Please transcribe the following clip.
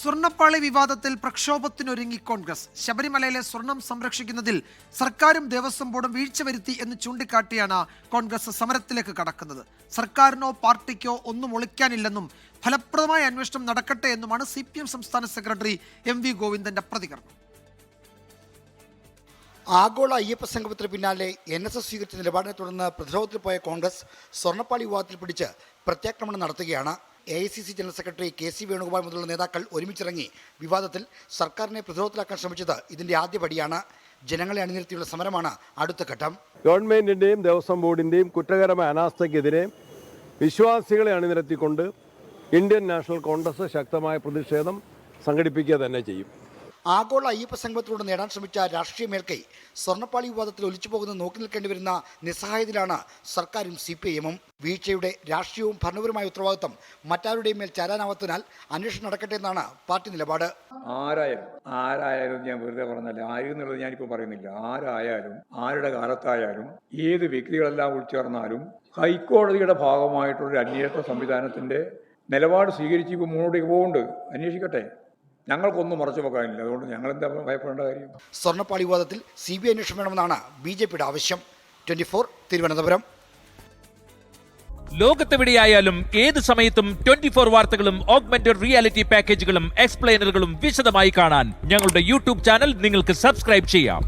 സ്വർണ്ണപ്പാളി വിവാദത്തിൽ പ്രക്ഷോഭത്തിനൊരുങ്ങി കോൺഗ്രസ്. ശബരിമലയിലെ സ്വർണം സംരക്ഷിക്കുന്നതിൽ സർക്കാരും ദേവസ്വം ബോർഡും വീഴ്ച വരുത്തി എന്ന് ചൂണ്ടിക്കാട്ടിയാണ് കോൺഗ്രസ് സമരത്തിലേക്ക് കടക്കുന്നത്. സർക്കാരിനോ പാർട്ടിക്കോ ഒന്നും ഒളിക്കാനില്ലെന്നും ഫലപ്രദമായ അന്വേഷണം നടക്കട്ടെ എന്നുമാണ് CPM സംസ്ഥാന സെക്രട്ടറി MV ഗോവിന്ദന്റെ പ്രതികരണം. ആഗോള അയ്യപ്പ സംഗമത്തിന് പിന്നാലെ NSS സ്വീകരിച്ച നിലപാടിനെ തുടർന്ന് പ്രതിരോധത്തിൽ പോയ കോൺഗ്രസ് സ്വർണ്ണപ്പാളി വിവാദത്തിൽ പിടിച്ച് പ്രത്യാക്രമണം നടത്തുകയാണ്. AICC general secretary KC Venugopal മുതലുള്ള നേതാക്കൾ ഒരുമിച്ചിറങ്ങി വിവാദത്തിൽ സർക്കാരിനെ പ്രതിരോധത്തിലാക്കാൻ ശ്രമിച്ചത് ഇതിന്റെ ആദ്യപടിയാണ്. ജനങ്ങളെ അണിനിരത്തിയുള്ള സമരമാണ് അടുത്ത ഘട്ടം. ഗവൺമെന്റിന്റെയും ദേവസ്വം ബോർഡിന്റെയും കുറ്റകരമായ അനാസ്ഥയ്ക്കെതിരെ വിശ്വാസികളെ അണിനിരത്തിക്കൊണ്ട് ഇന്ത്യൻ നാഷണൽ കോൺഗ്രസ് ശക്തമായ പ്രതിഷേധം സംഘടിപ്പിക്കുക തന്നെ ചെയ്യും. ആഗോള അയ്യപ്പ സംഗമത്തിലൂടെ നേടാൻ ശ്രമിച്ച രാഷ്ട്രീയ മേൽക്കൈ സ്വർണ്ണപ്പാളി വിവാദത്തിൽ ഒലിച്ചു പോകുന്നത് നോക്കി നിൽക്കേണ്ടി വരുന്ന നിസ്സഹായതയിലാണ് സർക്കാരും CPIM-ഉം. വീഴ്ചയുടെ രാഷ്ട്രീയവും ഭരണപരമായ ഉത്തരവാദിത്വം മറ്റാരുടെയും മേൽ ചാരാനാവാത്തതിനാൽ അന്വേഷണം നടക്കട്ടെ എന്നാണ് പാർട്ടി നിലപാട്. ആരായാലും ഞാൻ വെറുതെ പറഞ്ഞല്ല, ആരെന്നുള്ളത് ഞാനിപ്പോൾ പറയുന്നില്ല. ആരായാലും ആരുടെ കാലത്തായാലും ഏത് വ്യക്തികളെല്ലാം ഉൾച്ചേർന്നാലും ഹൈക്കോടതിയുടെ ഭാഗമായിട്ടുള്ളൊരു അന്വേഷണ സംവിധാനത്തിന്റെ നിലപാട് സ്വീകരിച്ച് ഇപ്പോൾ മുന്നോട്ടേക്ക് പോകുന്നുണ്ട്. അന്വേഷിക്കട്ടെ, ഞങ്ങൾക്കൊന്നും മറച്ചു വെക്കാനില്ല. അതുകൊണ്ട് ഞങ്ങൾ എന്താ ഭയപ്പെടേണ്ട കാര്യം? സ്വർണ്ണപ്പാളി വിവാദത്തിൽ CBI അന്വേഷണം വേണമെന്നാണ് BJPയുടെ ആവശ്യം. 24 തിരുവനന്തപുരം. ലോകത്തെവിടെയായാലും ഏത് സമയത്തും 24 വാർത്തകളും ഓഗ്മെന്റഡ് റിയാലിറ്റി പാക്കേജുകളും എക്സ്പ്ലെയിനറുകളും വിശദമായി കാണാൻ ഞങ്ങളുടെ YouTube ചാനൽ നിങ്ങൾക്ക് സബ്സ്ക്രൈബ് ചെയ്യാം.